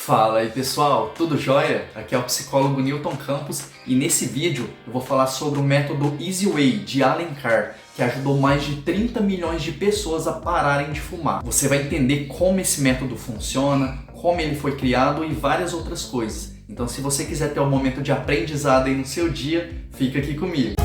Fala aí pessoal, tudo jóia? Aqui é o psicólogo Newton Campos e nesse vídeo eu vou falar sobre o método Easy Way de Allen Carr, que ajudou mais de 30 milhões de pessoas a pararem de fumar. Você vai entender como esse método funciona, como ele foi criado e várias outras coisas. Então se você quiser ter um momento de aprendizado aí no seu dia, fica aqui comigo.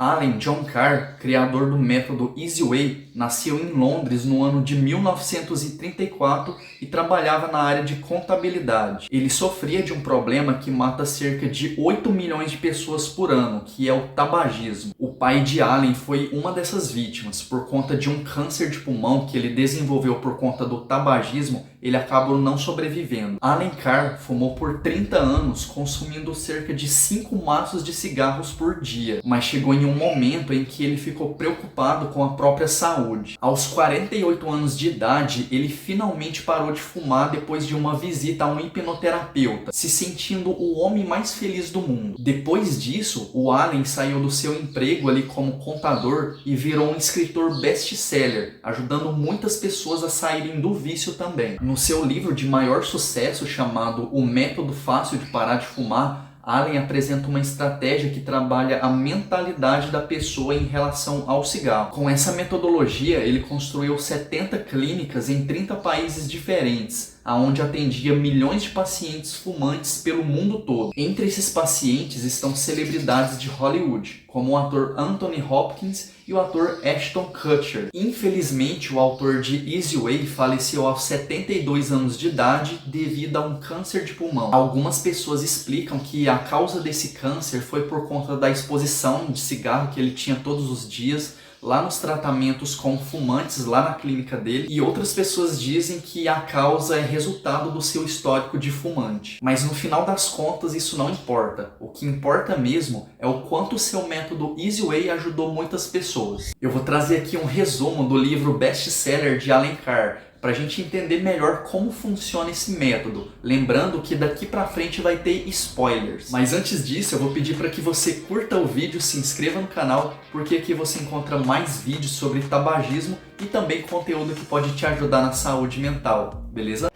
Allen John Carr, criador do método Easy Way, nasceu em Londres no ano de 1934 e trabalhava na área de contabilidade. Ele sofria de um problema que mata cerca de 8 milhões de pessoas por ano, que é o tabagismo. O pai de Allen foi uma dessas vítimas. Por conta de um câncer de pulmão que ele desenvolveu por conta do tabagismo, ele acabou não sobrevivendo. Allen Carr fumou por 30 anos, consumindo cerca de 5 maços de cigarros por dia, mas chegou em um momento em que ele ficou preocupado com a própria saúde. Aos 48 anos de idade, ele finalmente parou de fumar depois de uma visita a um hipnoterapeuta, se sentindo o homem mais feliz do mundo. Depois disso, o Allen saiu do seu emprego ali como contador e virou um escritor best-seller, ajudando muitas pessoas a saírem do vício também. No seu livro de maior sucesso chamado O Método Fácil de Parar de Fumar, Allen apresenta uma estratégia que trabalha a mentalidade da pessoa em relação ao cigarro. Com essa metodologia, ele construiu 70 clínicas em 30 países diferentes, onde atendia milhões de pacientes fumantes pelo mundo todo. Entre esses pacientes estão celebridades de Hollywood, como o ator Anthony Hopkins e o ator Ashton Kutcher. Infelizmente, o autor de Easy Way faleceu aos 72 anos de idade devido a um câncer de pulmão. Algumas pessoas explicam que a causa desse câncer foi por conta da exposição de cigarro que ele tinha todos os dias, lá nos tratamentos com fumantes lá na clínica dele, e outras pessoas dizem que a causa é resultado do seu histórico de fumante. Mas no final das contas isso não importa. O que importa mesmo é o quanto o seu método Easy Way ajudou muitas pessoas. Eu vou trazer aqui um resumo do livro best-seller de Allen Carr, para a gente entender melhor como funciona esse método. Lembrando que daqui pra frente vai ter spoilers. Mas antes disso, eu vou pedir para que você curta o vídeo, se inscreva no canal, porque aqui você encontra mais vídeos sobre tabagismo e também conteúdo que pode te ajudar na saúde mental, beleza?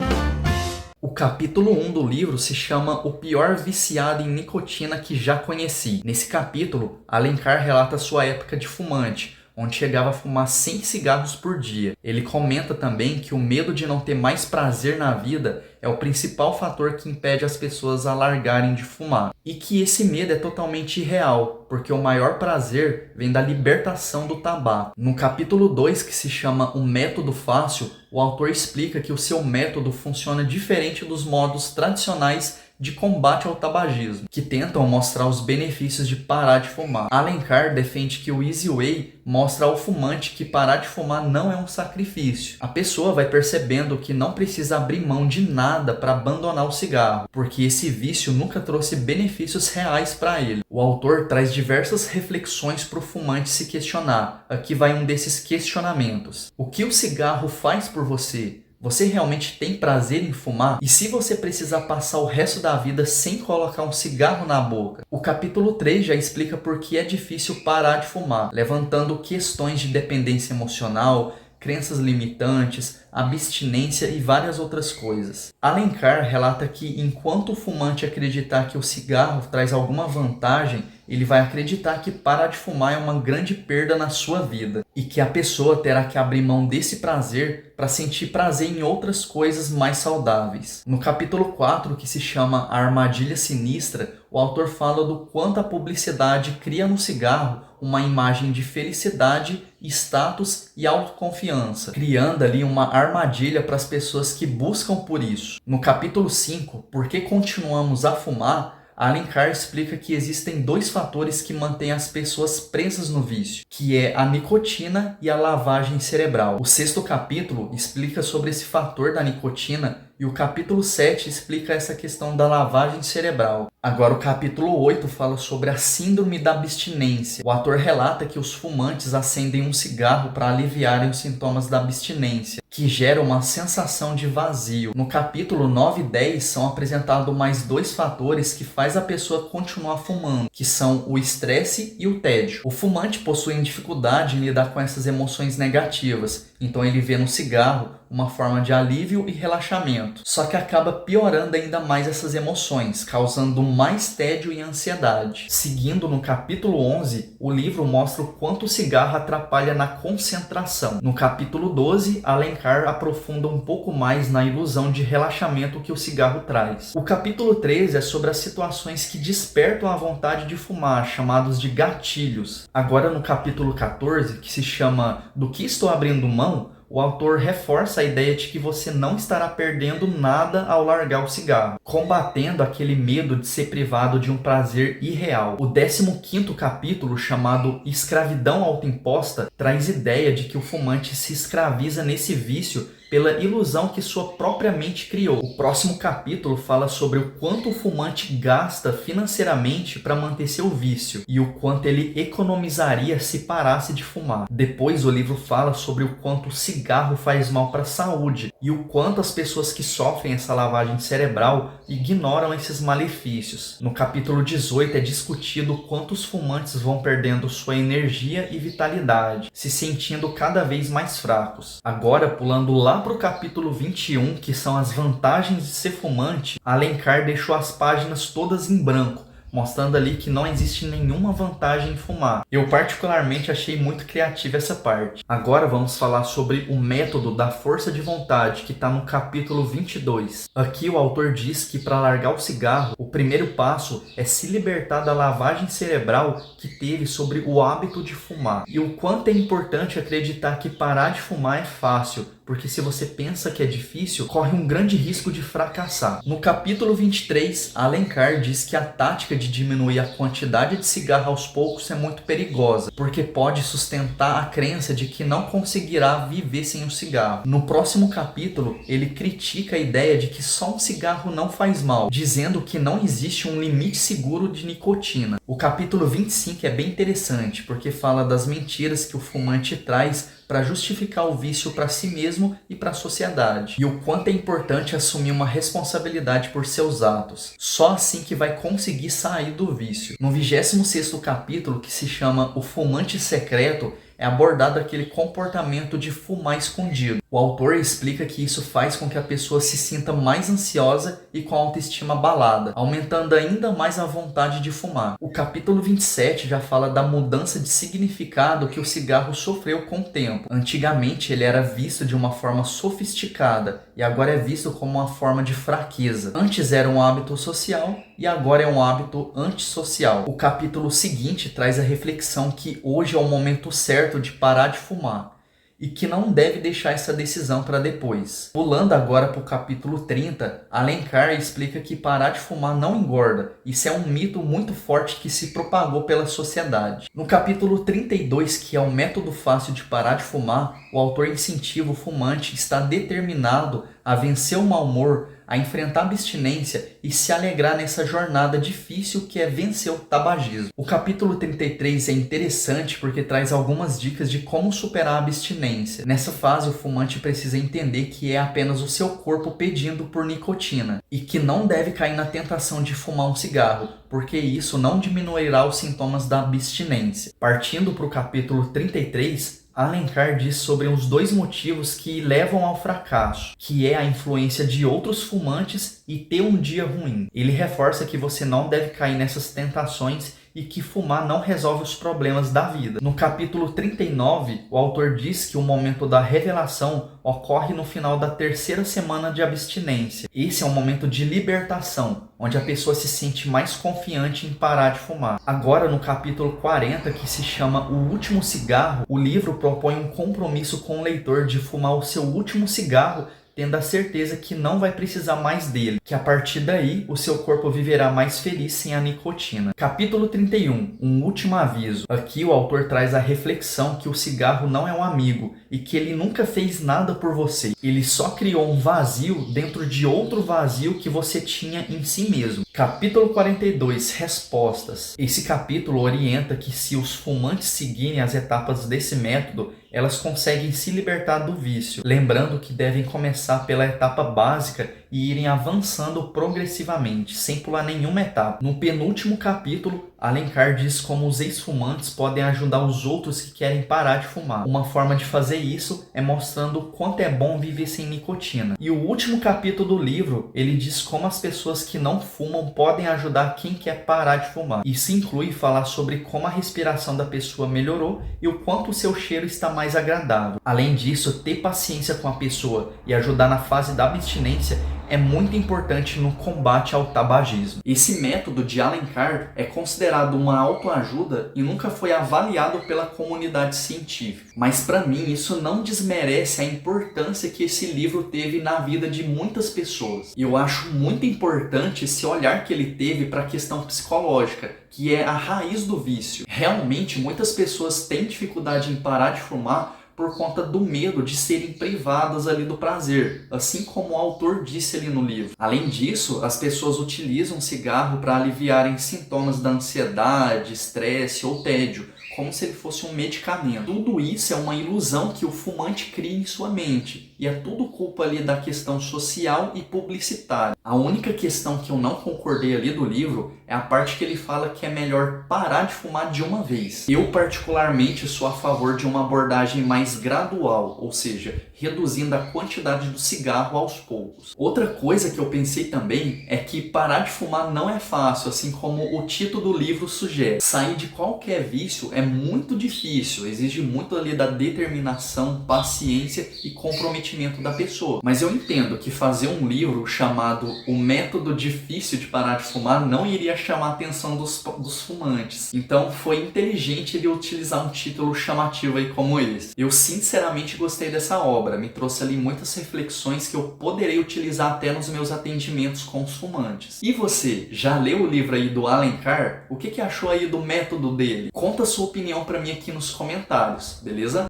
O capítulo 1 do livro se chama O Pior Viciado em Nicotina que Já Conheci. Nesse capítulo, Allen Carr relata sua época de fumante, onde chegava a fumar 100 cigarros por dia. Ele comenta também que o medo de não ter mais prazer na vida é o principal fator que impede as pessoas a largarem de fumar. E que esse medo é totalmente irreal, porque o maior prazer vem da libertação do tabaco. No capítulo 2, que se chama O Método Fácil, o autor explica que o seu método funciona diferente dos modos tradicionais de combate ao tabagismo, que tentam mostrar os benefícios de parar de fumar. Allen Carr defende que o Easy Way mostra ao fumante que parar de fumar não é um sacrifício. A pessoa vai percebendo que não precisa abrir mão de nada para abandonar o cigarro, porque esse vício nunca trouxe benefícios reais para ele. O autor traz diversas reflexões para o fumante se questionar. Aqui vai um desses questionamentos. O que o cigarro faz por você? Você realmente tem prazer em fumar? E se você precisar passar o resto da vida sem colocar um cigarro na boca? O capítulo 3 já explica por que é difícil parar de fumar, levantando questões de dependência emocional, crenças limitantes, abstinência e várias outras coisas. Allen Carr relata que enquanto o fumante acreditar que o cigarro traz alguma vantagem, ele vai acreditar que parar de fumar é uma grande perda na sua vida e que a pessoa terá que abrir mão desse prazer para sentir prazer em outras coisas mais saudáveis. No capítulo 4, que se chama A Armadilha Sinistra, o autor fala do quanto a publicidade cria no cigarro uma imagem de felicidade, status e autoconfiança, criando ali uma armadilha para as pessoas que buscam por isso. No capítulo 5, Por que continuamos a fumar?, Allen Carr explica que existem dois fatores que mantêm as pessoas presas no vício, que é a nicotina e a lavagem cerebral. O 6º capítulo explica sobre esse fator da nicotina e o capítulo 7 explica essa questão da lavagem cerebral. Agora o capítulo 8 fala sobre a síndrome da abstinência. O autor relata que os fumantes acendem um cigarro para aliviarem os sintomas da abstinência, que gera uma sensação de vazio. No capítulo 9 e 10 são apresentados mais dois fatores que faz a pessoa continuar fumando, que são o estresse e o tédio. O fumante possui dificuldade em lidar com essas emoções negativas então ele vê no cigarro uma forma de alívio e relaxamento. Só que acaba piorando ainda mais essas emoções, causando mais tédio e ansiedade. Seguindo no capítulo 11, o livro mostra o quanto o cigarro atrapalha na concentração. No capítulo 12, Alencar aprofunda um pouco mais na ilusão de relaxamento que o cigarro traz. O capítulo 13 é sobre as situações que despertam a vontade de fumar, chamados de gatilhos. Agora no capítulo 14, que se chama Do que estou abrindo mão, o autor reforça a ideia de que você não estará perdendo nada ao largar o cigarro, combatendo aquele medo de ser privado de um prazer irreal. O 15º capítulo, chamado Escravidão Autoimposta, traz ideia de que o fumante se escraviza nesse vício pela ilusão que sua própria mente criou. O próximo capítulo fala sobre o quanto o fumante gasta financeiramente para manter seu vício e o quanto ele economizaria se parasse de fumar. Depois o livro fala sobre o quanto o cigarro faz mal para a saúde e o quanto as pessoas que sofrem essa lavagem cerebral ignoram esses malefícios. No capítulo 18 é discutido o quanto os fumantes vão perdendo sua energia e vitalidade, se sentindo cada vez mais fracos. Agora, pulando lá para o capítulo 21, que são as vantagens de ser fumante, Alencar deixou as páginas todas em branco, mostrando ali que não existe nenhuma vantagem em fumar. Eu particularmente achei muito criativa essa parte. Agora vamos falar sobre o método da força de vontade, que está no capítulo 22. Aqui o autor diz que para largar o cigarro, o primeiro passo é se libertar da lavagem cerebral que teve sobre o hábito de fumar. E o quanto é importante acreditar que parar de fumar é fácil, porque se você pensa que é difícil, corre um grande risco de fracassar. No capítulo 23, Alencar diz que a tática de diminuir a quantidade de cigarro aos poucos é muito perigosa, porque pode sustentar a crença de que não conseguirá viver sem o cigarro. No próximo capítulo, ele critica a ideia de que só um cigarro não faz mal, dizendo que não existe um limite seguro de nicotina. O capítulo 25 é bem interessante, porque fala das mentiras que o fumante traz para justificar o vício para si mesmo e para a sociedade, e o quanto é importante assumir uma responsabilidade por seus atos. Só assim que vai conseguir sair do vício. No 26º capítulo, que se chama O Fumante Secreto, é abordado aquele comportamento de fumar escondido. O autor explica que isso faz com que a pessoa se sinta mais ansiosa e com a autoestima abalada, aumentando ainda mais a vontade de fumar. O capítulo 27 já fala da mudança de significado que o cigarro sofreu com o tempo. Antigamente ele era visto de uma forma sofisticada e agora é visto como uma forma de fraqueza. Antes era um hábito social e agora é um hábito antissocial. O capítulo seguinte traz a reflexão que hoje é o momento certo de parar de fumar e que não deve deixar essa decisão para depois. Pulando agora para o capítulo 30, Alencar explica que parar de fumar não engorda. Isso é um mito muito forte que se propagou pela sociedade. No capítulo 32, que é o método fácil de parar de fumar, o autor incentiva o fumante está determinado a vencer o mau humor, a enfrentar a abstinência e se alegrar nessa jornada difícil que é vencer o tabagismo. O capítulo 33 é interessante porque traz algumas dicas de como superar a abstinência. Nessa fase, o fumante precisa entender que é apenas o seu corpo pedindo por nicotina e que não deve cair na tentação de fumar um cigarro, porque isso não diminuirá os sintomas da abstinência. Partindo para o capítulo 33, Alencar diz sobre os dois motivos que levam ao fracasso, que é a influência de outros fumantes e ter um dia ruim. Ele reforça que você não deve cair nessas tentações e que fumar não resolve os problemas da vida. No capítulo 39, o autor diz que o momento da revelação ocorre no final da 3ª semana de abstinência. Esse é um momento de libertação, onde a pessoa se sente mais confiante em parar de fumar. Agora, no capítulo 40, que se chama O Último Cigarro, o livro propõe um compromisso com o leitor de fumar o seu último cigarro, tendo a certeza que não vai precisar mais dele, que a partir daí o seu corpo viverá mais feliz sem a nicotina. Capítulo 31, um último aviso. Aqui o autor traz a reflexão que o cigarro não é um amigo e que ele nunca fez nada por você. Ele só criou um vazio dentro de outro vazio que você tinha em si mesmo. Capítulo 42, respostas. Esse capítulo orienta que se os fumantes seguirem as etapas desse método, elas conseguem se libertar do vício, lembrando que devem começar pela etapa básica e irem avançando progressivamente, sem pular nenhuma etapa. No penúltimo capítulo, Allen Carr diz como os ex-fumantes podem ajudar os outros que querem parar de fumar. Uma forma de fazer isso é mostrando o quanto é bom viver sem nicotina. E o último capítulo do livro, ele diz como as pessoas que não fumam podem ajudar quem quer parar de fumar. Isso inclui falar sobre como a respiração da pessoa melhorou e o quanto o seu cheiro está mais agradável. Além disso, ter paciência com a pessoa e ajudar na fase da abstinência é muito importante no combate ao tabagismo. Esse método de Allen Carr é considerado uma autoajuda e nunca foi avaliado pela comunidade científica. Mas para mim isso não desmerece a importância que esse livro teve na vida de muitas pessoas. E eu acho muito importante esse olhar que ele teve para a questão psicológica, que é a raiz do vício. Realmente muitas pessoas têm dificuldade em parar de fumar por conta do medo de serem privadas ali do prazer, assim como o autor disse ali no livro. Além disso, as pessoas utilizam o cigarro para aliviarem sintomas da ansiedade, estresse ou tédio, como se ele fosse um medicamento. Tudo isso é uma ilusão que o fumante cria em sua mente, e é tudo culpa ali da questão social e publicitária. A única questão que eu não concordei ali do livro é a parte que ele fala que é melhor parar de fumar de uma vez. Eu particularmente sou a favor de uma abordagem mais gradual, ou seja, reduzindo a quantidade do cigarro aos poucos. Outra coisa que eu pensei também é que parar de fumar não é fácil, assim como o título do livro sugere. Sair de qualquer vício é muito difícil, exige muito ali da determinação, paciência e comprometimento da pessoa. Mas eu entendo que fazer um livro chamado O Método Difícil de Parar de Fumar não iria chamar a atenção dos fumantes. Então foi inteligente ele utilizar um título chamativo aí como esse. Eu sinceramente gostei dessa obra, me trouxe ali muitas reflexões que eu poderei utilizar até nos meus atendimentos com os fumantes. E você, já leu o livro aí do Allen Carr? O que achou aí do método dele? Conta a sua opinião pra mim aqui nos comentários, beleza?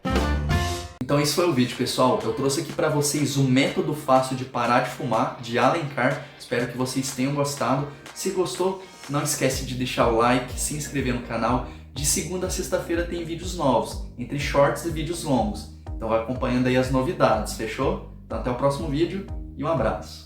Então esse foi o vídeo, pessoal. Eu trouxe aqui pra vocês o método fácil de parar de fumar, de Allen Carr. Espero que vocês tenham gostado. Se gostou, não esquece de deixar o like, se inscrever no canal. De segunda a sexta-feira tem vídeos novos, entre shorts e vídeos longos. Então vai acompanhando aí as novidades, fechou? Então até o próximo vídeo e um abraço.